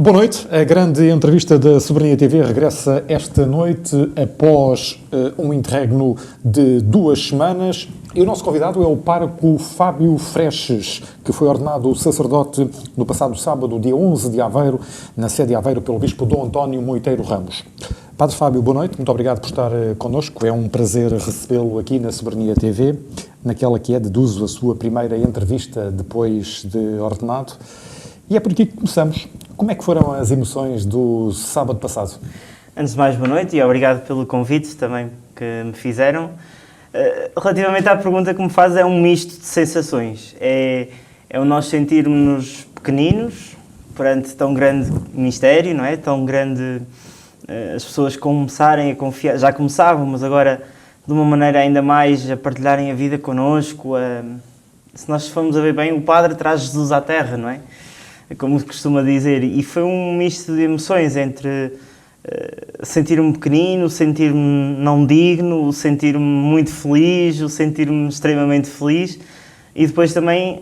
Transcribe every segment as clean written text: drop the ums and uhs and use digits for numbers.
Boa noite. A grande entrevista da Soberania TV regressa esta noite após um interregno de 2 semanas. E o nosso convidado é o pároco Fábio Freches, que foi ordenado sacerdote no passado sábado, dia 11 de Aveiro, na sede de Aveiro, pelo bispo Dom António Moiteiro Ramos. Padre Fábio, boa noite. Muito obrigado por estar connosco. É um prazer recebê-lo aqui na Soberania TV, naquela que é, deduzo, a sua primeira entrevista depois de ordenado. E é por aqui que começamos. Como é que foram as emoções do sábado passado? Antes de mais, boa noite e obrigado pelo convite também que me fizeram. Relativamente à pergunta que me faz, é um misto de sensações. É o nós sentirmos-nos pequeninos perante tão grande mistério, não é? Tão grande... as pessoas começarem a confiar, já começavam, mas agora de uma maneira ainda mais a partilharem a vida connosco. Se nós formos a ver bem, o Padre traz Jesus à Terra, não é? Como se costuma dizer, e foi um misto de emoções entre sentir-me pequenino, sentir-me não digno, sentir-me muito feliz, sentir-me extremamente feliz, e depois também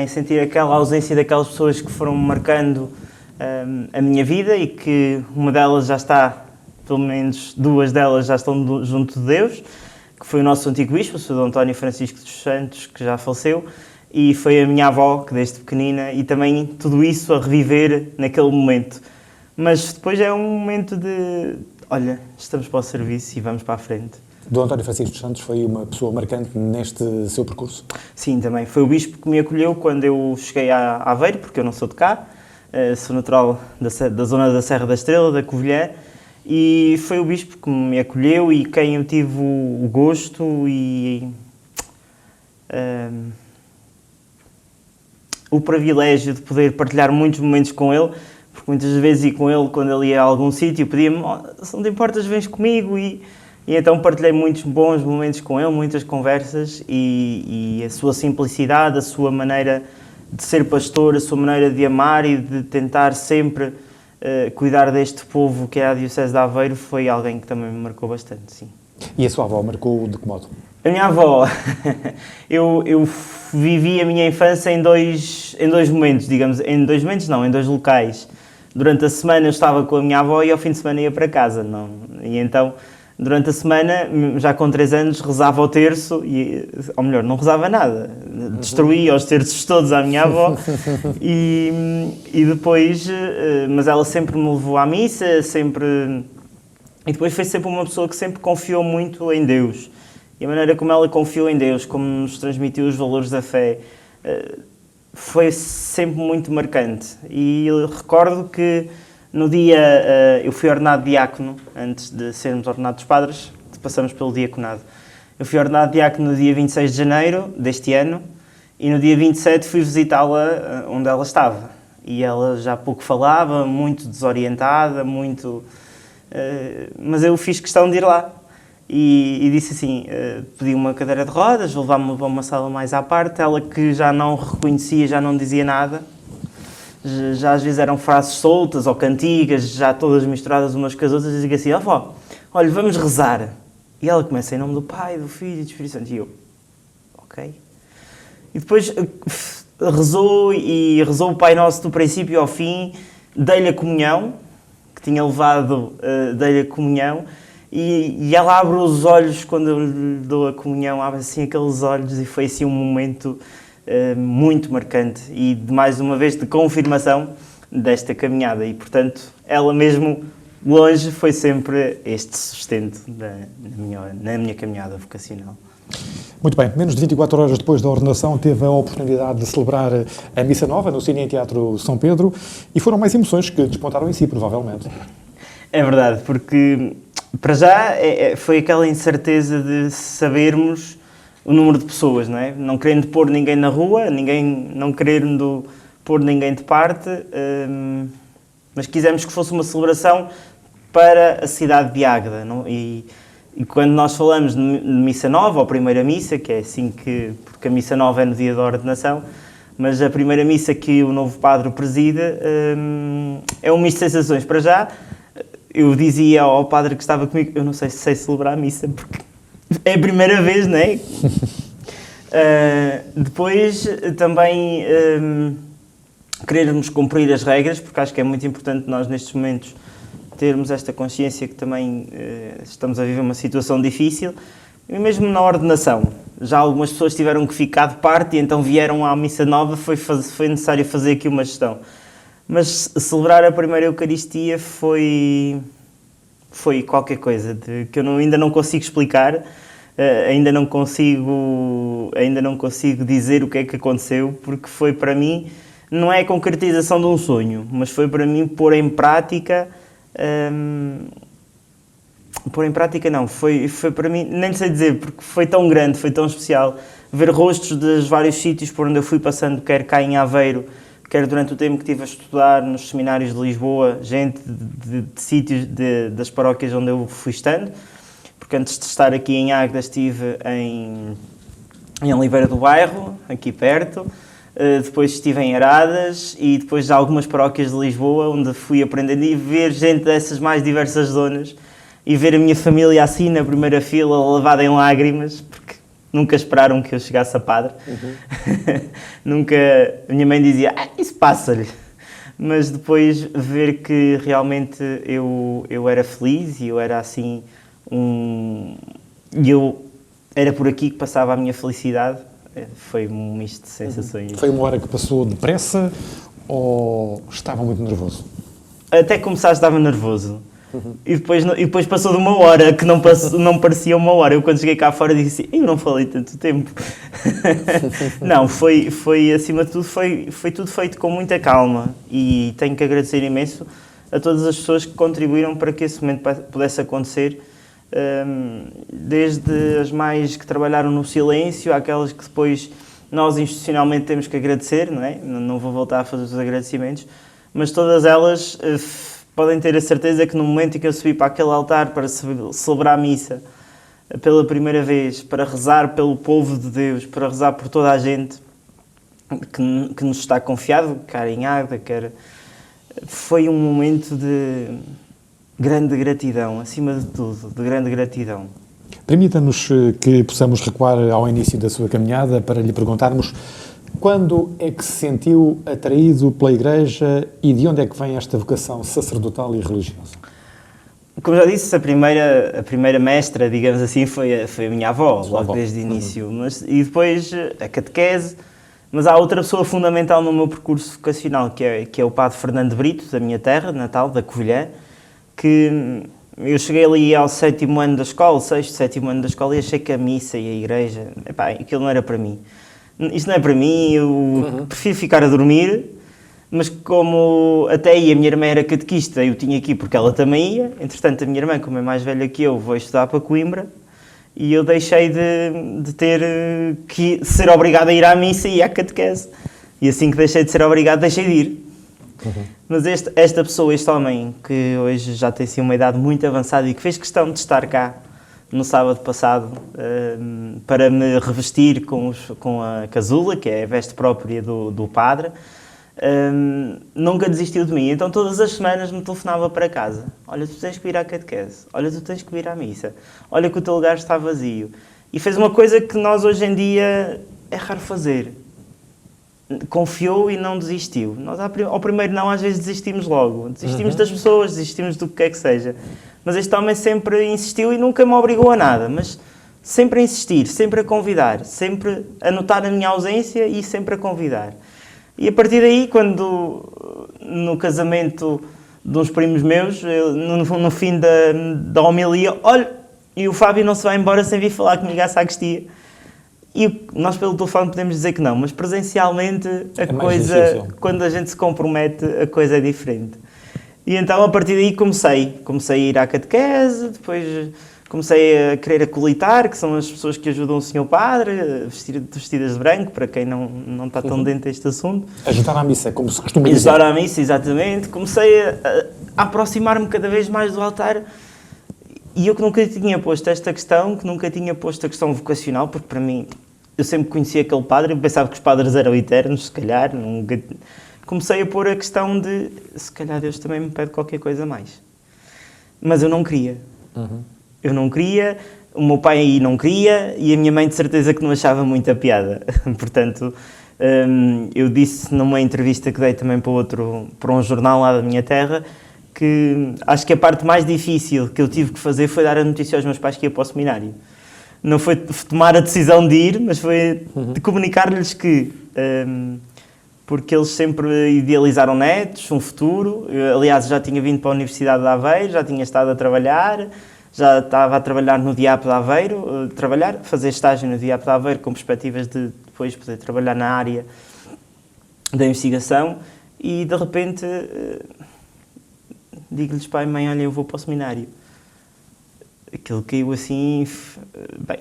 sentir aquela ausência daquelas pessoas que foram marcando a minha vida e que uma delas já está, pelo menos 2 delas já estão junto de Deus, que foi o nosso antigo bispo, o Sr. Dom António Francisco dos Santos, que já faleceu, e foi a minha avó, que desde pequenina, e também tudo isso a reviver naquele momento. Mas depois é um momento de, olha, estamos para o serviço e vamos para a frente. Dom António Francisco dos Santos foi uma pessoa marcante neste seu percurso? Sim, também. Foi o bispo que me acolheu quando eu cheguei a Aveiro, porque eu não sou de cá, sou natural da zona da Serra da Estrela, da Covilhã, e foi o bispo que me acolheu e quem eu tive o gosto e... o privilégio de poder partilhar muitos momentos com ele, porque muitas vezes ia com ele, quando ele ia a algum sítio, pedia-me, se não te importas, vens comigo, e então partilhei muitos bons momentos com ele, muitas conversas, e a sua simplicidade, a sua maneira de ser pastor, a sua maneira de amar e de tentar sempre cuidar deste povo que é a Diocese de Aveiro, foi alguém que também me marcou bastante, sim. E a sua avó marcou de que modo? A minha avó, eu vivi a minha infância em dois momentos, digamos, em 2 momentos não, em 2 locais. Durante a semana eu estava com a minha avó e ao fim de semana ia para casa. Não? E então, durante a semana, já com 3 anos, rezava o terço, ou melhor, não rezava nada. Destruía os terços todos à minha avó. E depois, mas ela sempre me levou à missa, sempre... E depois foi sempre uma pessoa que sempre confiou muito em Deus. E a maneira como ela confiou em Deus, como nos transmitiu os valores da fé, foi sempre muito marcante. E eu recordo que no dia... eu fui ordenado diácono, antes de sermos ordenados padres, passamos pelo diaconado. Eu fui ordenado diácono no dia 26 de janeiro deste ano, e no dia 27 fui visitá-la onde ela estava. E ela já pouco falava, muito desorientada, muito... mas eu fiz questão de ir lá. E disse assim, pedi uma cadeira de rodas, levar-me para uma sala mais à parte, ela que já não reconhecia, já não dizia nada, já às vezes eram frases soltas ou cantigas, já todas misturadas umas com as outras, e dizia assim, avó, olha, vamos rezar. E ela começa em nome do Pai, do Filho e do Espírito Santo, e eu, ok. E depois rezou o Pai Nosso do princípio ao fim, dei-lhe a comunhão, que tinha levado, dei-lhe a comunhão, e ela abre os olhos quando eu lhe dou a comunhão, abre assim aqueles olhos e foi assim um momento muito marcante e de mais uma vez de confirmação desta caminhada e portanto ela mesmo longe foi sempre este sustento na minha caminhada vocacional. Muito bem, menos de 24 horas depois da ordenação teve a oportunidade de celebrar a Missa Nova no Cine Teatro São Pedro e foram mais emoções que despontaram em si, provavelmente. É verdade, porque para já foi aquela incerteza de sabermos o número de pessoas, não é? Não querendo pôr ninguém na rua, não querendo pôr ninguém de parte, mas quisemos que fosse uma celebração para a cidade de Águeda. Não? E quando nós falamos de Missa Nova, ou Primeira Missa, que é assim porque a Missa Nova é no dia da ordenação, mas a primeira missa que o novo padre preside é um misto de sensações. Para já, eu dizia ao padre que estava comigo, eu não sei se sei celebrar a missa, porque é a primeira vez, não é? Depois também querermos cumprir as regras, porque acho que é muito importante nós nestes momentos termos esta consciência que também estamos a viver uma situação difícil, e mesmo na ordenação. Já algumas pessoas tiveram que ficar de parte e então vieram à missa nova, foi necessário fazer aqui uma gestão. Mas celebrar a primeira Eucaristia foi qualquer coisa que eu ainda não consigo explicar, ainda não consigo dizer o que é que aconteceu, porque foi para mim, não é a concretização de um sonho, mas foi para mim pôr em prática não, foi para mim, nem sei dizer, porque foi tão grande, foi tão especial, ver rostos dos vários sítios por onde eu fui passando, quer cá em Aveiro, quer durante o tempo que estive a estudar nos seminários de Lisboa, gente de sítios das paróquias onde eu fui estando, porque antes de estar aqui em Águeda estive em Oliveira do Bairro, aqui perto, depois estive em Aradas e depois já algumas paróquias de Lisboa, onde fui aprendendo e ver gente dessas mais diversas zonas e ver a minha família assim na primeira fila, lavada em lágrimas, porque nunca esperaram que eu chegasse a padre. Nunca. A minha mãe dizia, isso passa-lhe. Mas depois ver que realmente eu era feliz e eu era assim e eu era por aqui que passava a minha felicidade, foi um misto de sensações. Foi uma hora que passou depressa ou estava muito nervoso? Até começar estava nervoso. E depois passou de uma hora, que não parecia uma hora. Eu quando cheguei cá fora disse, eu não falei tanto tempo. Não, foi acima de tudo, foi tudo feito com muita calma. E tenho que agradecer imenso a todas as pessoas que contribuíram para que esse momento pudesse acontecer. Desde as mais que trabalharam no silêncio, àquelas que depois nós institucionalmente temos que agradecer, não é? Não vou voltar a fazer os agradecimentos, mas todas elas podem ter a certeza que no momento em que eu subi para aquele altar para celebrar a missa pela primeira vez, para rezar pelo povo de Deus, para rezar por toda a gente que nos está confiado, quer em Águeda, foi um momento de grande gratidão, acima de tudo, de grande gratidão. Permita-nos que possamos recuar ao início da sua caminhada para lhe perguntarmos quando é que se sentiu atraído pela Igreja e de onde é que vem esta vocação sacerdotal e religiosa? Como já disse, a primeira mestra, digamos assim, foi a minha avó, logo desde o início. E depois a catequese, mas há outra pessoa fundamental no meu percurso vocacional, que é o padre Fernando Brito, da minha terra natal, da Covilhã, que eu cheguei ali ao 7º ano da escola, 6º, 7º ano da escola, e achei que a missa e a igreja, aquilo não era para mim. Isto não é para mim, eu prefiro ficar a dormir, mas como até aí a minha irmã era catequista, eu tinha aqui porque ela também ia, entretanto a minha irmã, como é mais velha que eu, foi estudar para Coimbra, e eu deixei de ter que ser obrigado a ir à missa e à catequese. E assim que deixei de ser obrigado, deixei de ir. Mas esta pessoa, este homem, que hoje já tem assim, uma idade muito avançada e que fez questão de estar cá no sábado passado para me revestir com a casula, que é a veste própria do padre, nunca desistiu de mim. Então todas as semanas me telefonava para casa. Olha, tu tens que vir à catequese. Olha, tu tens que vir à missa. Olha que o teu lugar está vazio. E fez uma coisa que nós hoje em dia é raro fazer. Confiou e não desistiu. Nós ao primeiro não, às vezes desistimos logo. Desistimos das pessoas, desistimos do que quer que seja. Mas este homem sempre insistiu e nunca me obrigou a nada. Mas sempre a insistir, sempre a convidar, sempre a notar a minha ausência e sempre a convidar. E a partir daí, quando no casamento de uns primos meus, no fim da homilia, olha, e o Fábio não se vai embora sem vir falar comigo à sacristia. E nós pelo telefone podemos dizer que não, mas presencialmente a coisa, quando a gente se compromete, a coisa é diferente. E então a partir daí comecei a ir à catequese, depois comecei a querer acolitar, que são as pessoas que ajudam o Senhor Padre, vestidas de branco, para quem não está tão dentro deste assunto. Ajudar à missa, como se costuma dizer. Ajudar à missa, exatamente. Comecei a aproximar-me cada vez mais do altar. E eu que nunca tinha posto esta questão, que nunca tinha posto a questão vocacional, porque para mim, eu sempre conhecia aquele padre, eu pensava que os padres eram eternos, se calhar. Comecei a pôr a questão de, se calhar Deus também me pede qualquer coisa mais. Mas eu não queria. Eu não queria, o meu pai aí não queria, e a minha mãe de certeza que não achava muita piada. Portanto, Eu disse numa entrevista que dei também para um jornal lá da minha terra, que acho que a parte mais difícil que eu tive que fazer foi dar a notícia aos meus pais que ia para o seminário. Não foi tomar a decisão de ir, mas foi de comunicar-lhes que... porque eles sempre idealizaram netos, um futuro. Eu, aliás, já tinha vindo para a Universidade de Aveiro, já tinha estado a trabalhar, já estava a trabalhar no DIAP de Aveiro, fazer estágio no DIAP de Aveiro com perspectivas de depois poder trabalhar na área da investigação e, de repente, digo-lhes, pai, mãe, olha, eu vou para o seminário. Aquilo caiu assim, bem,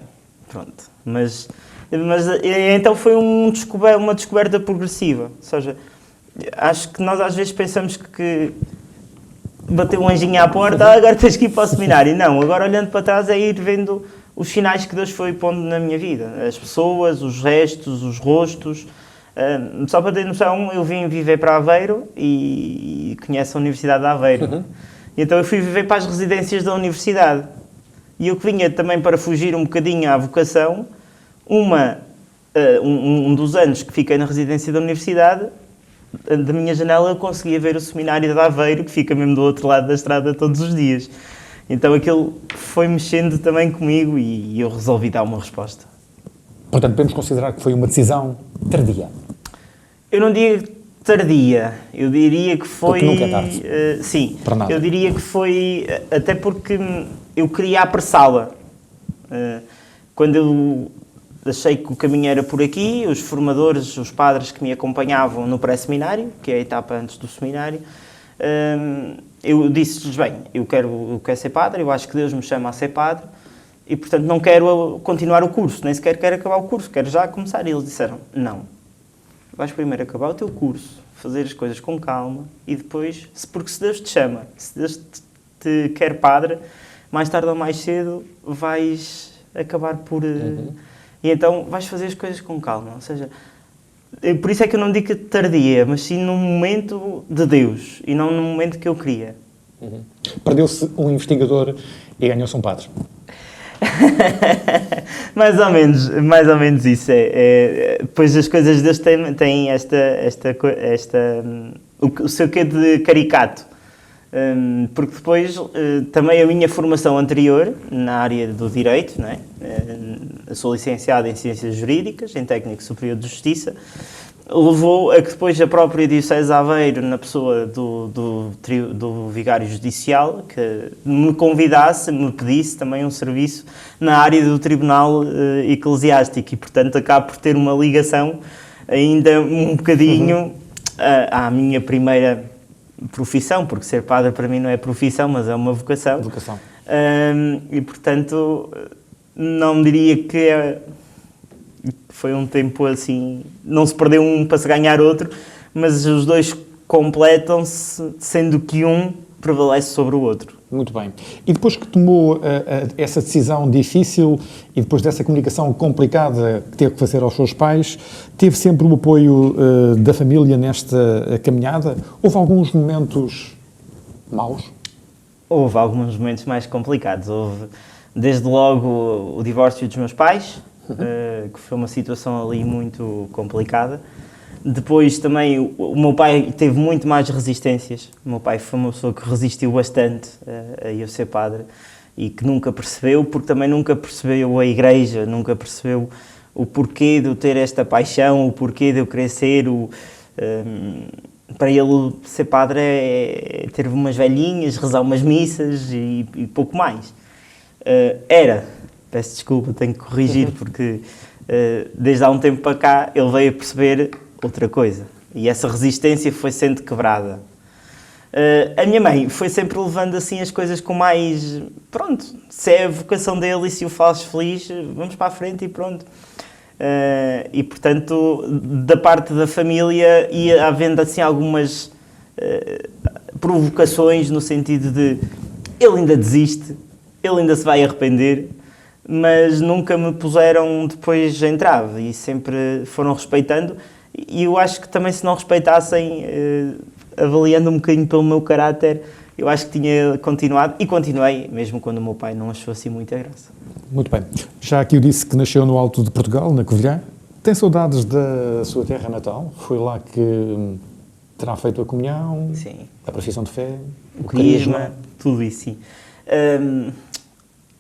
pronto. Mas então foi uma descoberta progressiva. Ou seja, acho que nós às vezes pensamos que bateu um anjinho à porta, agora tens que ir para o seminário. Não, agora olhando para trás é ir vendo os sinais que Deus foi pondo na minha vida. As pessoas, os gestos, os rostos. Só para ter noção, eu vim viver para Aveiro e conheço a Universidade de Aveiro. E então eu fui viver para as residências da universidade. E eu que vinha também para fugir um bocadinho à vocação, um dos anos que fiquei na residência da universidade, da minha janela eu conseguia ver o seminário de Aveiro, que fica mesmo do outro lado da estrada todos os dias. Então aquilo foi mexendo também comigo e eu resolvi dar uma resposta. Portanto, podemos considerar que foi uma decisão tardia? Eu não diria tardia, eu diria que foi... Porque nunca é tarde. Sim, para nada. Eu diria que foi... Até porque eu queria apressá-la. Quando eu achei que o caminho era por aqui, os formadores, os padres que me acompanhavam no pré-seminário, que é a etapa antes do seminário, eu disse-lhes, bem, eu quero ser padre, eu acho que Deus me chama a ser padre, e portanto não quero continuar o curso, nem sequer quero acabar o curso, quero já começar. E eles disseram, não, vais primeiro acabar o teu curso, fazer as coisas com calma, e depois, porque se Deus te chama, se Deus te quer padre, mais tarde ou mais cedo vais acabar por... E então vais fazer as coisas com calma, ou seja, por isso é que eu não digo que tardia, mas sim num momento de Deus e não num momento que eu queria. Perdeu-se um investigador e ganhou-se um padre. mais ou menos isso. Pois as coisas de Deus têm o seu quê de caricato. Porque depois também a minha formação anterior na área do direito, não é? Eu sou licenciado em Ciências Jurídicas, em Técnico Superior de Justiça, levou a que depois a própria Diocese de Aveiro, na pessoa do Vigário Judicial, que me convidasse, me pedisse também um serviço na área do Tribunal Eclesiástico e, portanto, acabo por ter uma ligação ainda um bocadinho à minha primeira profissão, porque ser padre para mim não é profissão, mas é uma vocação. E, portanto, não diria que foi um tempo assim, não se perdeu um para se ganhar outro, mas os dois completam-se, sendo que um prevalece sobre o outro. Muito bem. E depois que tomou essa decisão difícil e depois dessa comunicação complicada que teve que fazer aos seus pais, teve sempre o apoio da família nesta caminhada? Houve alguns momentos maus? Houve alguns momentos mais complicados. Houve, desde logo, o divórcio dos meus pais, que foi uma situação ali muito complicada. Depois também o meu pai teve muito mais resistências. O meu pai foi uma pessoa que resistiu bastante a eu ser padre e que nunca percebeu, porque também nunca percebeu a igreja, nunca percebeu o porquê de eu ter esta paixão, o porquê de eu querer ser. Para ele ser padre é ter umas velhinhas, rezar umas missas e pouco mais. Peço desculpa, tenho que corrigir, porque desde há um tempo para cá ele veio a perceber outra coisa. E essa resistência foi sendo quebrada. A minha mãe foi sempre levando assim as coisas com mais... Pronto, se é a vocação dele e se o fazes feliz, vamos para a frente e pronto. E, portanto, da parte da família ia havendo assim algumas provocações no sentido de ele ainda desiste, ele ainda se vai arrepender, mas nunca me puseram depois em trave e sempre foram respeitando. E eu acho que também se não respeitassem, avaliando um bocadinho pelo meu caráter, eu acho que tinha continuado e continuei, mesmo quando o meu pai não achou assim muita graça. Muito bem. Já aqui eu disse que nasceu no Alto de Portugal, na Covilhã, Tem saudades da sua terra natal? Foi lá que terá feito a comunhão, Sim. a profissão de fé, O crisma, tudo isso, sim.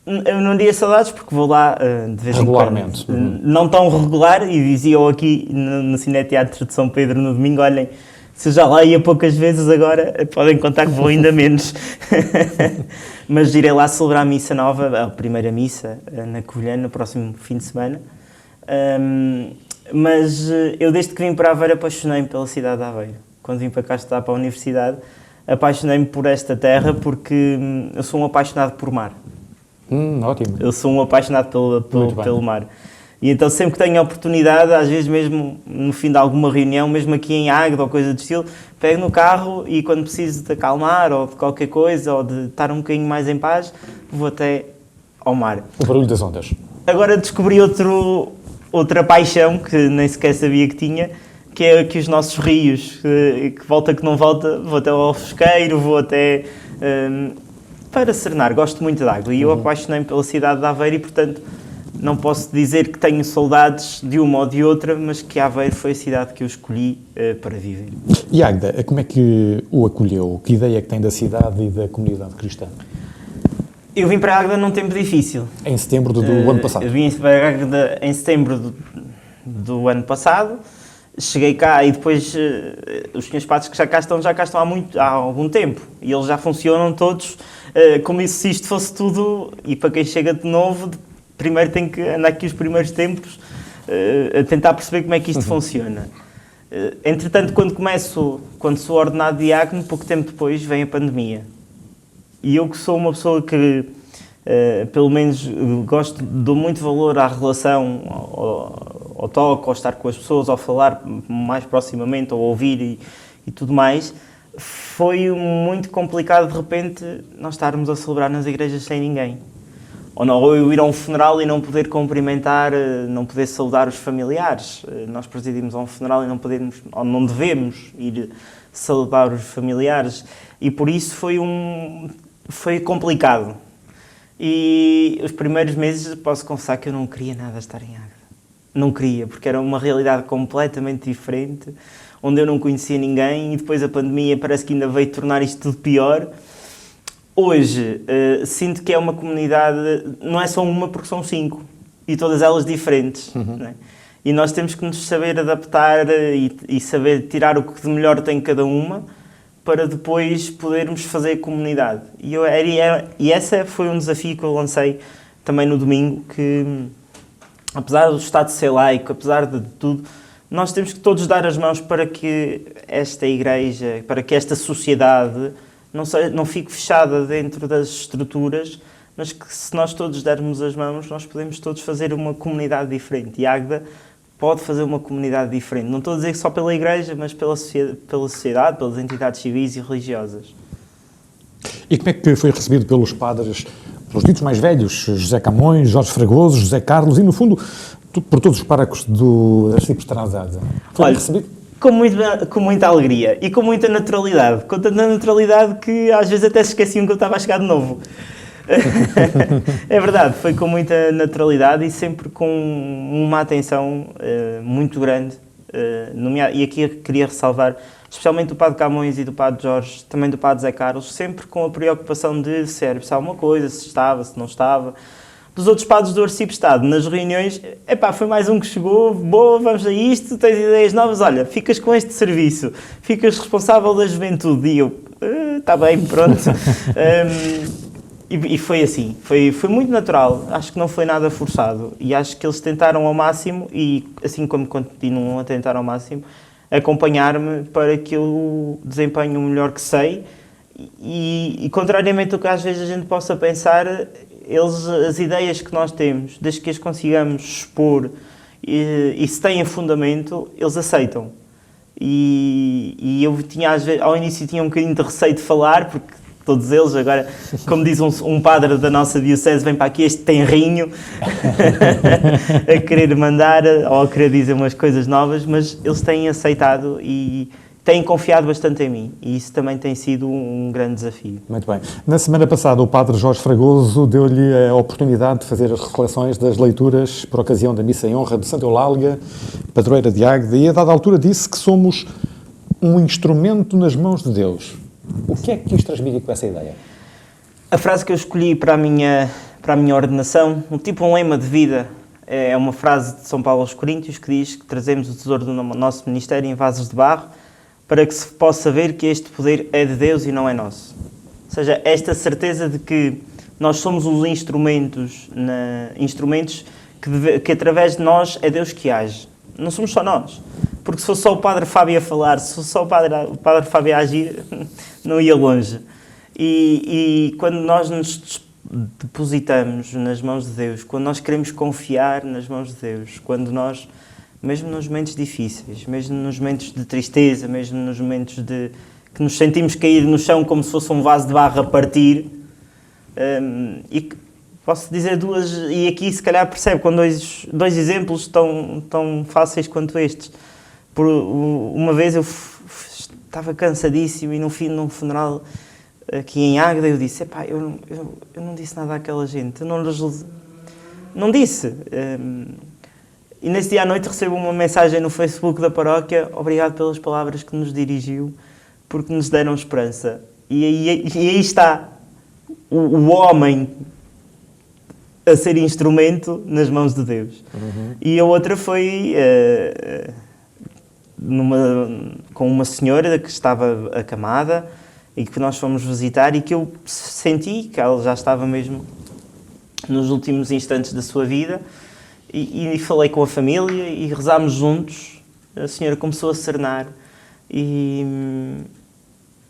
Eu não diria saudades porque vou lá de vez regularmente. em quando. Não tão regular, e dizia-o aqui no Cineteatro de São Pedro no domingo, olhem, se eu já lá ia poucas vezes agora, podem contar que vou ainda menos. Mas irei lá celebrar a missa nova, a primeira missa, na Covilhã, no próximo fim de semana. Mas eu desde que vim para Aveiro apaixonei-me pela cidade de Aveiro. Quando vim para cá estudar para a universidade, apaixonei-me por esta terra porque eu sou um apaixonado por mar. Ótimo. Eu sou um apaixonado pelo mar. E então sempre que tenho a oportunidade, às vezes mesmo no fim de alguma reunião, mesmo aqui em Águeda ou coisa do estilo, pego no carro e quando preciso de acalmar ou de qualquer coisa ou de estar um bocadinho mais em paz, vou até ao mar. O barulho das ondas. Agora descobri outra paixão que nem sequer sabia que tinha, que é que os nossos rios, que volta que não volta, vou até ao Alfosqueiro, vou até para serenar, gosto muito de água e eu apaixonei-me pela cidade de Aveiro e portanto não posso dizer que tenho saudades de uma ou de outra, mas que Aveiro foi a cidade que eu escolhi para viver. E Águeda, como é que o acolheu? Que ideia é que tem da cidade e da comunidade cristã? Eu vim para Águeda num tempo difícil. Em setembro do ano passado? Eu vim para Águeda em setembro do ano passado. Cheguei cá e depois os senhores padres que já cá estão há algum tempo. E eles já funcionam todos como se isto fosse tudo. E para quem chega de novo, primeiro tem que andar aqui os primeiros tempos a tentar perceber como é que isto funciona. Entretanto, quando sou ordenado diácono, pouco tempo depois vem a pandemia. E eu que sou uma pessoa que, pelo menos, dou muito valor à relação, ao toque, ao estar com as pessoas, ao falar mais proximamente, ao ouvir e tudo mais, foi muito complicado de repente nós estarmos a celebrar nas igrejas sem ninguém. Ou eu ir a um funeral e não poder cumprimentar, não poder saudar os familiares. Nós presidimos a um funeral e não devemos ir saudar os familiares. E por isso foi complicado. E os primeiros meses posso confessar que eu não queria nada estar em Águeda. Não queria, porque era uma realidade completamente diferente, onde eu não conhecia ninguém e depois a pandemia parece que ainda veio tornar isto tudo pior. Hoje, sinto que é uma comunidade, não é só uma porque são 5, e todas elas diferentes. Né? E nós temos que nos saber adaptar e saber tirar o que de melhor tem cada uma, para depois podermos fazer comunidade. E esse foi um desafio que eu lancei também no domingo, que apesar do Estado ser laico, apesar de tudo, nós temos que todos dar as mãos para que esta igreja, para que esta sociedade não fique fechada dentro das estruturas, mas que se nós todos dermos as mãos, nós podemos todos fazer uma comunidade diferente. E Águeda pode fazer uma comunidade diferente. Não estou a dizer que só pela igreja, mas pela sociedade, pelas entidades civis e religiosas. E como é que foi recebido pelos padres, pelos ditos mais velhos, José Camões, Jorge Fragoso, José Carlos e, no fundo, por todos os párocos do Arcebispo de Trás-Asa? Foi bem recebido? Com muita alegria e com muita naturalidade. Com tanta naturalidade que às vezes até se esqueciam que eu estava a chegar de novo. É verdade, foi com muita naturalidade e sempre com uma atenção muito grande. E aqui eu queria ressalvar, especialmente do Padre Camões e do Padre Jorge, também do Padre Zé Carlos, sempre com a preocupação de se era alguma coisa, se estava, se não estava. Dos outros padres do Arciprestado, nas reuniões, foi mais um que chegou, boa, vamos a isto, tens ideias novas, olha, ficas com este serviço, ficas responsável da juventude. E eu, está bem, pronto. E foi assim, foi muito natural, acho que não foi nada forçado. E acho que eles tentaram ao máximo, e assim como continuam a tentar ao máximo, acompanhar-me para que eu desempenhe o melhor que sei. E contrariamente ao que às vezes a gente possa pensar, as ideias que nós temos, desde que as consigamos expor e se têm fundamento, eles aceitam. E eu tinha, às vezes, ao início tinha um bocadinho de receio de falar, porque todos eles agora, como diz um padre da nossa diocese, vem para aqui este tenrinho a querer mandar ou a querer dizer umas coisas novas, mas eles têm aceitado e têm confiado bastante em mim e isso também tem sido um grande desafio. Muito bem. Na semana passada, o padre Jorge Fragoso deu-lhe a oportunidade de fazer as reflexões das leituras por ocasião da missa em honra de Santa Eulália, padroeira de Águeda, e a dada altura disse que somos um instrumento nas mãos de Deus. O que é que quis transmitir com essa ideia? A frase que eu escolhi para a minha ordenação, um lema de vida, é uma frase de São Paulo aos Coríntios que diz que trazemos o tesouro do nosso ministério em vasos de barro para que se possa ver que este poder é de Deus e não é nosso. Ou seja, esta certeza de que nós somos os instrumentos que através de nós é Deus que age. Não somos só nós. Porque se fosse só o Padre Fábio a falar, se fosse só o Padre Fábio a agir, não ia longe. E quando nós nos depositamos nas mãos de Deus, quando nós queremos confiar nas mãos de Deus, quando nós, mesmo nos momentos difíceis, mesmo nos momentos de tristeza, mesmo nos momentos de que nos sentimos cair no chão como se fosse um vaso de barro a partir, e posso dizer duas, e aqui se calhar percebe com dois exemplos tão fáceis quanto estes. Uma vez eu estava cansadíssimo e num funeral aqui em Águeda eu disse, eu não disse nada àquela gente, eu não disse. E nesse dia à noite recebo uma mensagem no Facebook da paróquia, obrigado pelas palavras que nos dirigiu, porque nos deram esperança. E aí está o homem a ser instrumento nas mãos de Deus. Uhum. E a outra foi com uma senhora que estava acamada e que nós fomos visitar e que eu senti que ela já estava mesmo nos últimos instantes da sua vida e falei com a família e rezámos juntos. A senhora começou a serenar e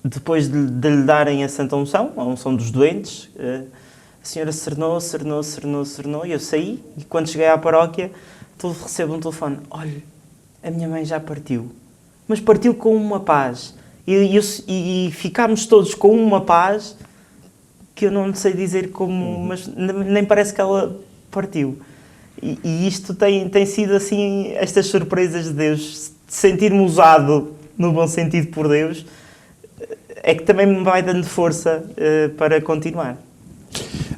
depois de lhe darem a Santa Unção, a unção dos doentes, a senhora serenou e eu saí e quando cheguei à paróquia recebo um telefone, olha, a minha mãe já partiu, mas partiu com uma paz e ficámos todos com uma paz que eu não sei dizer como, mas nem parece que ela partiu. E isto tem sido assim, estas surpresas de Deus, de sentir-me usado no bom sentido por Deus, é que também me vai dando força para continuar.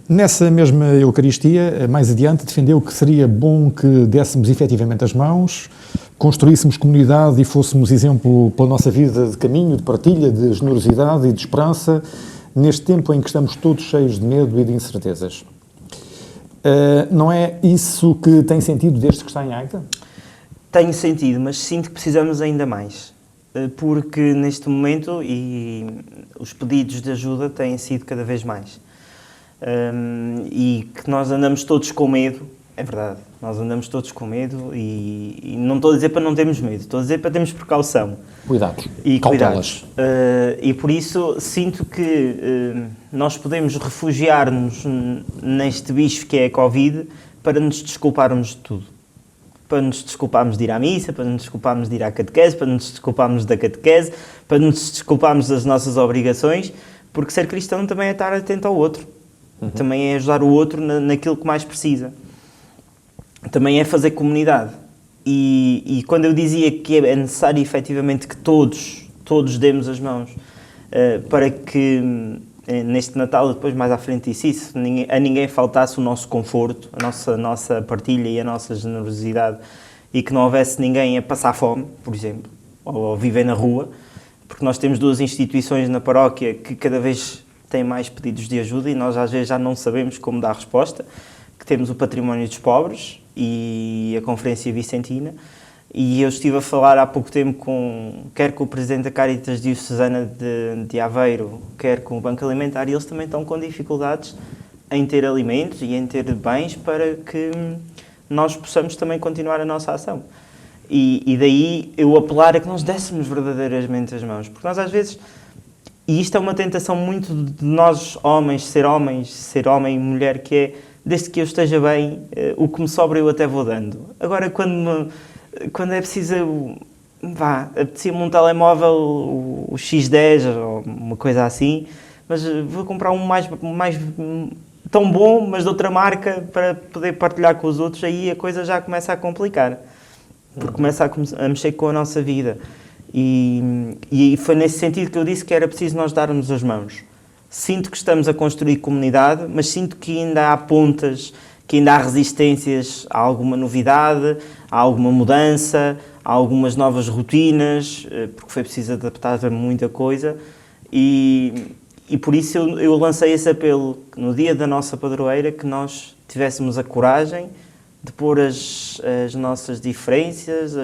Nessa mesma Eucaristia, mais adiante, defendeu que seria bom que dessemos efetivamente as mãos, construíssemos comunidade e fôssemos exemplo pela nossa vida de caminho, de partilha, de generosidade e de esperança, neste tempo em que estamos todos cheios de medo e de incertezas. Não é isso que tem sentido desde que está em Águeda? Tenho sentido, mas sinto que precisamos ainda mais. Porque neste momento os pedidos de ajuda têm sido cada vez mais. E que nós andamos todos com medo, é verdade, nós andamos todos com medo e não estou a dizer para não termos medo, estou a dizer para termos precaução. Cuidados, cautelas. E por isso sinto que nós podemos refugiar-nos neste bicho que é a Covid para nos desculparmos de tudo. Para nos desculparmos de ir à missa, para nos desculparmos de ir à catequese, para nos desculparmos da catequese, para nos desculparmos das nossas obrigações, porque ser cristão também é estar atento ao outro. Uhum. Também é ajudar o outro naquilo que mais precisa. Também é fazer comunidade. E quando eu dizia que é necessário efetivamente que todos demos as mãos para que neste Natal, depois mais à frente disse isso, a ninguém faltasse o nosso conforto, a nossa partilha e a nossa generosidade e que não houvesse ninguém a passar fome, por exemplo, ou viver na rua, porque nós temos duas instituições na paróquia que cada vez têm mais pedidos de ajuda e nós às vezes já não sabemos como dar resposta, que temos o Património dos Pobres e a Conferência Vicentina, e eu estive a falar há pouco tempo quer com o Presidente da Caritas Diocesana de Aveiro, quer com o Banco Alimentar, e eles também estão com dificuldades em ter alimentos e em ter bens para que nós possamos também continuar a nossa ação. E daí eu apelar a que nós dessemos verdadeiramente as mãos, porque nós às vezes, e isto é uma tentação muito de nós homem e mulher, que é, desde que eu esteja bem, o que me sobra eu até vou dando. Agora, quando é preciso, apetecia-me um telemóvel, o X10 ou uma coisa assim, mas vou comprar um mais tão bom, mas de outra marca, para poder partilhar com os outros, aí a coisa já começa a complicar, porque começa a mexer com a nossa vida. E foi nesse sentido que eu disse que era preciso nós darmos as mãos. Sinto que estamos a construir comunidade, mas sinto que ainda há pontas, que ainda há resistências a alguma novidade, a alguma mudança, a algumas novas rotinas, porque foi preciso adaptar a muita coisa. E por isso eu lancei esse apelo, no dia da nossa padroeira, que nós tivéssemos a coragem de pôr as nossas diferenças,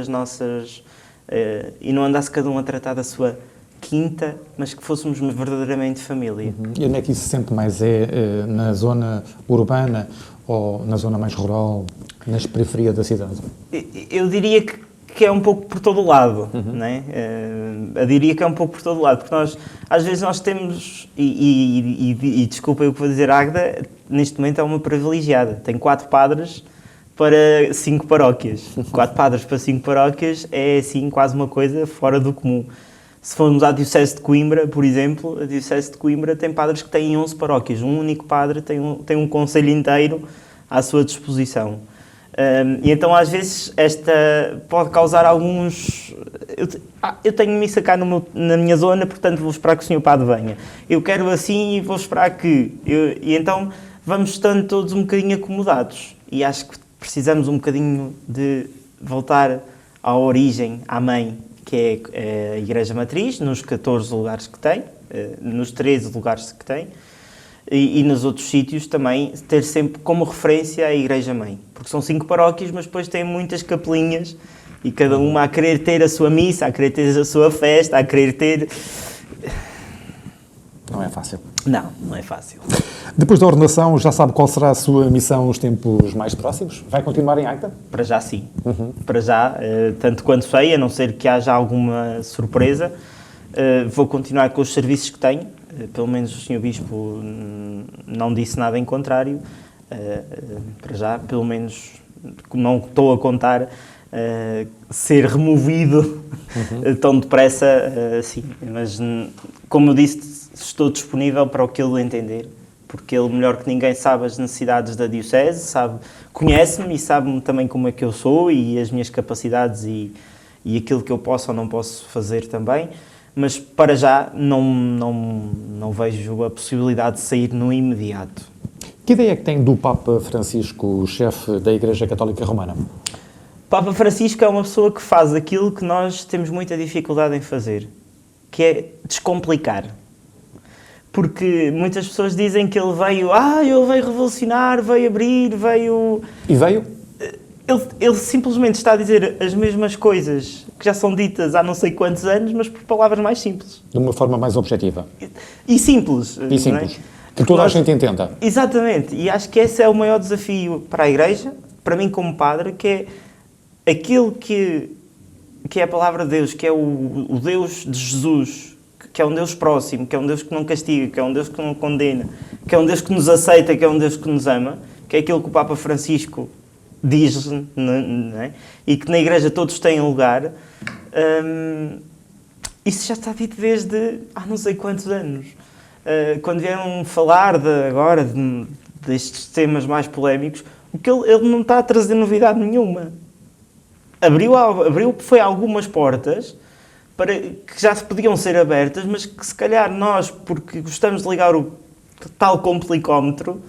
e não andasse cada um a tratar da sua quinta, mas que fôssemos verdadeiramente família. E onde é que isso se sente mais? Na zona urbana ou na zona mais rural, nas periferias da cidade? Eu diria que é um pouco por todo o lado, não é? Eu diria que é um pouco por todo o lado, porque nós, às vezes nós temos, e desculpa eu que vou dizer, a Águeda, neste momento é uma privilegiada, tem 4 padres para 5 paróquias. 4 padres para 5 paróquias é, assim, quase uma coisa fora do comum. Se formos à Diocese de Coimbra, por exemplo, a Diocese de Coimbra tem padres que têm 11 paróquias. Um único padre tem um conselho inteiro à sua disposição. E então, às vezes, esta pode causar alguns... Eu tenho missa cá na minha zona, portanto vou esperar que o senhor padre venha. Eu quero assim e vou esperar que... E então vamos estando todos um bocadinho acomodados. E acho que precisamos um bocadinho de voltar à origem, à mãe, que é a Igreja Matriz, nos 14 lugares que tem, nos 13 lugares que tem, e nos outros sítios também, ter sempre como referência a Igreja Mãe. Porque são 5 paróquias, mas depois tem muitas capelinhas, e cada uma a querer ter a sua missa, a querer ter a sua festa, a querer ter... Não é fácil. Não é fácil. Depois da ordenação, já sabe qual será a sua missão nos tempos mais próximos? Vai continuar em Águeda? Para já sim. Para já, tanto quanto sei, a não ser que haja alguma surpresa, vou continuar com os serviços que tenho. Pelo menos o Sr. Bispo não disse nada em contrário. Para já, pelo menos, não estou a contar ser removido tão depressa, sim. Mas, como eu disse, estou disponível para o que ele entender. Porque ele, melhor que ninguém, sabe as necessidades da Diocese, conhece-me e sabe-me também como é que eu sou e as minhas capacidades e aquilo que eu posso ou não posso fazer também. Mas, para já, não vejo a possibilidade de sair no imediato. Que ideia é que tem do Papa Francisco, chefe da Igreja Católica Romana? O Papa Francisco é uma pessoa que faz aquilo que nós temos muita dificuldade em fazer, que é descomplicar. Porque muitas pessoas dizem que ele veio revolucionar, veio abrir, veio... E veio? Ele simplesmente está a dizer as mesmas coisas que já são ditas há não sei quantos anos, mas por palavras mais simples. De uma forma mais objetiva. E simples. E simples. É? Que toda a gente entenda. Exatamente. E acho que esse é o maior desafio para a Igreja, para mim como padre, que é aquilo que é a palavra de Deus, que é o Deus de Jesus, que é um Deus próximo, que é um Deus que não castiga, que é um Deus que não condena, que é um Deus que nos aceita, que é um Deus que nos ama, que é aquilo que o Papa Francisco diz, não é? E que na Igreja todos têm lugar. Isso já está dito desde há não sei quantos anos. Quando vieram falar agora destes temas mais polémicos, o que ele não está a trazer novidade nenhuma. Abriu foi algumas portas que já se podiam ser abertas, mas que se calhar nós, porque gostamos de ligar o tal complicómetro,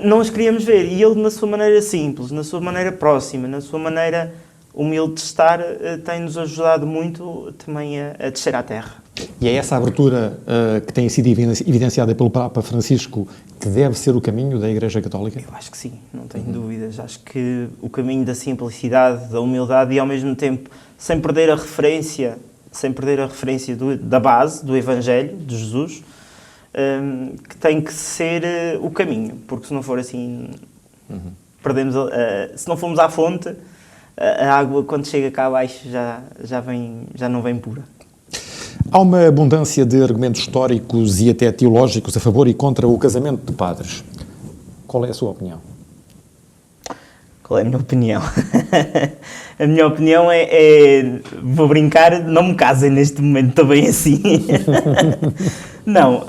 não as queríamos ver. E ele, na sua maneira simples, na sua maneira próxima, na sua maneira humilde de estar, tem-nos ajudado muito também a descer à terra. E é essa abertura que tem sido evidenciada pelo Papa Francisco que deve ser o caminho da Igreja Católica? Eu acho que sim, não tenho dúvidas. Acho que o caminho da simplicidade, da humildade e, ao mesmo tempo, sem perder a referência da base, do Evangelho, de Jesus, que tem que ser o caminho, porque se não for assim, perdemos se não formos à fonte, a água, quando chega cá abaixo, já não vem pura. Há uma abundância de argumentos históricos e até teológicos a favor e contra o casamento de padres. Qual é a sua opinião? Qual é a minha opinião? A minha opinião vou brincar, não me casem neste momento, estou bem assim. Não,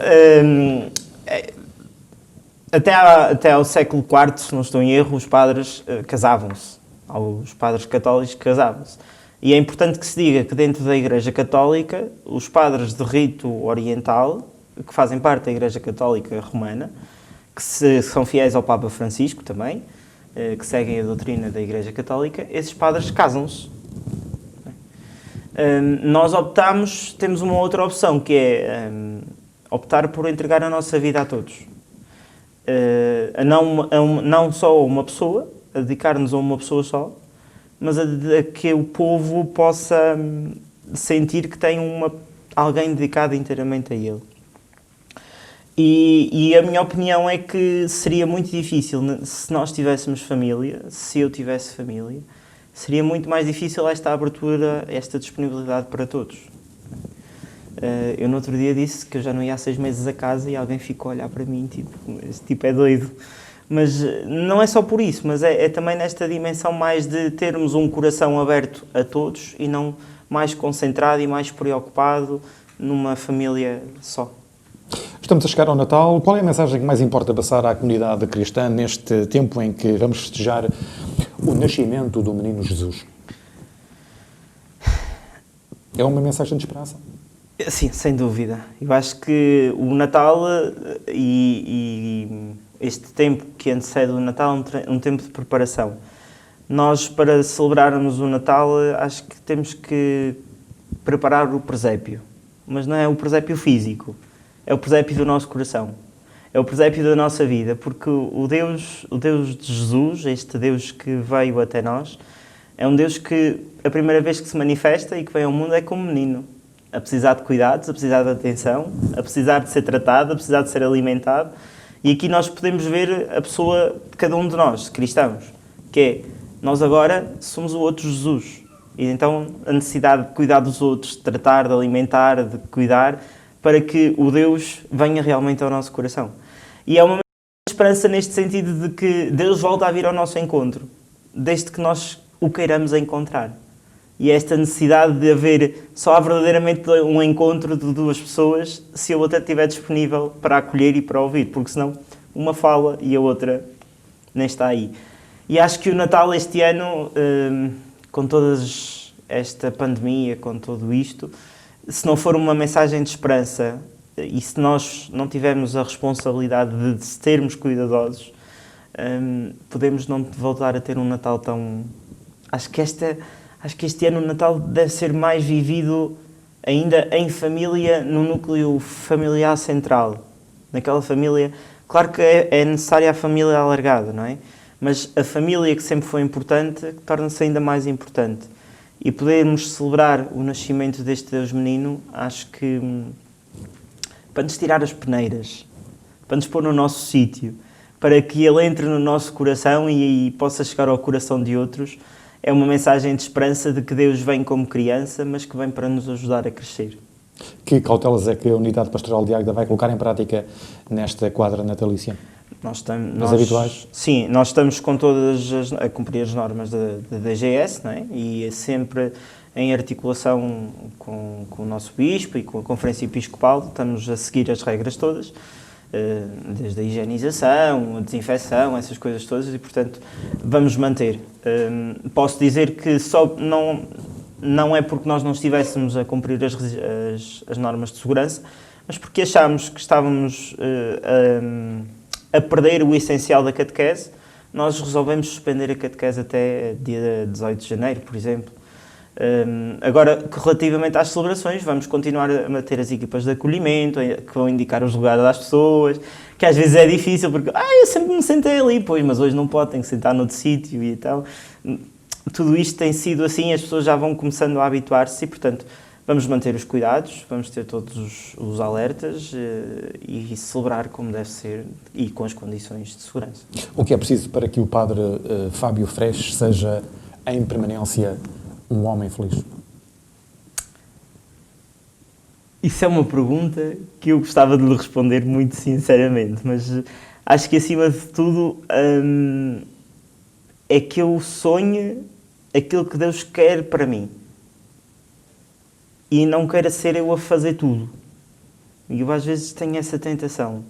até ao século IV, se não estou em erro, os padres casavam-se. Os padres católicos casavam-se. E é importante que se diga que dentro da Igreja Católica, os padres de rito oriental, que fazem parte da Igreja Católica Romana, são fiéis ao Papa Francisco também, que seguem a doutrina da Igreja Católica, esses padres casam-se. Nós temos uma outra opção, que é optar por entregar a nossa vida a todos. Não só a uma pessoa, a dedicar-nos a uma pessoa só, mas a que o povo possa sentir que tem alguém dedicado inteiramente a ele. E a minha opinião é que seria muito difícil, se nós tivéssemos família, se eu tivesse família, seria muito mais difícil esta abertura, esta disponibilidade para todos. Eu no outro dia disse que eu já não ia há 6 meses a casa e alguém ficou a olhar para mim, tipo, este tipo é doido. Mas não é só por isso, mas é também nesta dimensão mais de termos um coração aberto a todos e não mais concentrado e mais preocupado numa família só. Estamos a chegar ao Natal. Qual é a mensagem que mais importa passar à comunidade cristã neste tempo em que vamos festejar o nascimento do menino Jesus? É uma mensagem de esperança? Sim, sem dúvida. Eu acho que o Natal e este tempo que antecede o Natal é um tempo de preparação. Nós, para celebrarmos o Natal, acho que temos que preparar o presépio. Mas não é o presépio físico, é o presépio do nosso coração. É o presépio da nossa vida, porque o Deus de Jesus, este Deus que veio até nós, é um Deus que a primeira vez que se manifesta e que vem ao mundo é como menino. A precisar de cuidados, a precisar de atenção, a precisar de ser tratado, a precisar de ser alimentado. E aqui nós podemos ver a pessoa de cada um de nós, cristãos, que é, nós agora somos o outro Jesus. E então a necessidade de cuidar dos outros, de tratar, de alimentar, de cuidar, para que o Deus venha realmente ao nosso coração. E é uma esperança neste sentido de que Deus volta a vir ao nosso encontro, desde que nós o queiramos encontrar. E esta necessidade de haver só verdadeiramente um encontro de duas pessoas se a outra estiver disponível para acolher e para ouvir, porque senão uma fala e a outra nem está aí. E acho que o Natal este ano, com toda esta pandemia, com tudo isto, se não for uma mensagem de esperança e se nós não tivermos a responsabilidade de sermos cuidadosos, podemos não voltar a ter um Natal tão... Acho que este ano o Natal deve ser mais vivido ainda em família, no núcleo familiar central. Naquela família... Claro que é necessária a família alargada, não é? Mas a família que sempre foi importante torna-se ainda mais importante. E podermos celebrar o nascimento deste Deus menino, acho que para nos tirar as peneiras, para nos pôr no nosso sítio, para que ele entre no nosso coração e possa chegar ao coração de outros, é uma mensagem de esperança de que Deus vem como criança, mas que vem para nos ajudar a crescer. Que cautelas é que a Unidade Pastoral de Águeda vai colocar em prática nesta quadra natalícia? Nós habituais? Sim, nós estamos com a cumprir as normas da DGS, não é? E é sempre em articulação com o nosso Bispo e com a Conferência Episcopal, estamos a seguir as regras todas, desde a higienização, a desinfecção, essas coisas todas, e portanto vamos manter. Posso dizer que só não é porque nós não estivéssemos a cumprir as normas de segurança, mas porque achámos que estávamos a perder o essencial da catequese. Nós resolvemos suspender a catequese até dia 18 de janeiro, por exemplo. Agora, relativamente às celebrações, vamos continuar a ter as equipas de acolhimento, que vão indicar os lugares às pessoas, que às vezes é difícil, porque eu sempre me sentei ali, pois, mas hoje não pode, tenho que sentar noutro sítio e tal. Tudo isto tem sido assim, as pessoas já vão começando a habituar-se e, portanto, vamos manter os cuidados, vamos ter todos os alertas e celebrar como deve ser e com as condições de segurança. O que é preciso para que o padre Fábio Freixo seja, em permanência, um homem feliz? Isso é uma pergunta que eu gostava de lhe responder muito sinceramente, mas acho que acima de tudo é que eu sonhe aquilo que Deus quer para mim e não queira ser eu a fazer tudo. E eu às vezes tenho essa tentação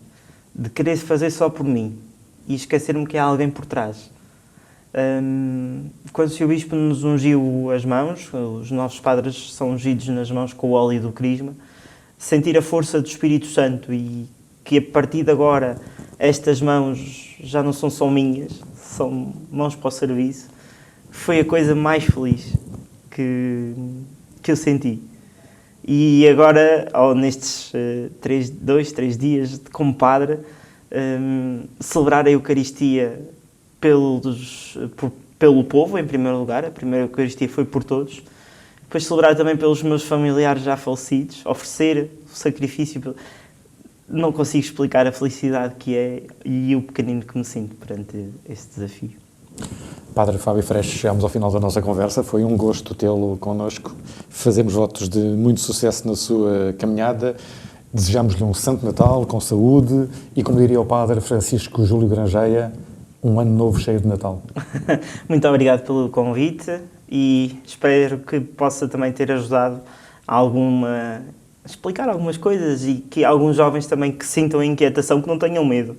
de querer fazer só por mim e esquecer-me que há alguém por trás. Quando o Sr. Bispo nos ungiu as mãos, os nossos padres são ungidos nas mãos com o óleo do crisma, sentir a força do Espírito Santo e que a partir de agora estas mãos já não são só minhas, são mãos para o serviço, foi a coisa mais feliz que eu senti. E agora, nestes 3 dias como padre, celebrar a Eucaristia pelo povo, em primeiro lugar. A primeira Eucaristia foi por todos. Depois celebrar também pelos meus familiares já falecidos, oferecer o sacrifício. Não consigo explicar a felicidade que é e o pequenino que me sinto perante este desafio. Padre Fábio Freixo, chegamos ao final da nossa conversa. Foi um gosto tê-lo connosco. Fazemos votos de muito sucesso na sua caminhada. Desejamos-lhe um Santo Natal, com saúde e, como diria o Padre Francisco Júlio Grangeia, um ano novo cheio de Natal. Muito obrigado pelo convite e espero que possa também ter ajudado a explicar algumas coisas e que alguns jovens também que sintam a inquietação, que não tenham medo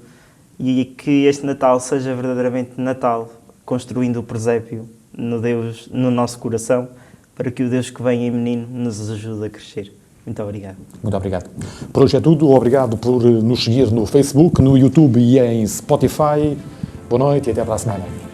e que este Natal seja verdadeiramente Natal, construindo o presépio no nosso coração, para que o Deus que vem em menino nos ajude a crescer. Muito obrigado. Muito obrigado. Por hoje é tudo. Obrigado por nos seguir no Facebook, no YouTube e em Spotify. Boa noite e até para a semana.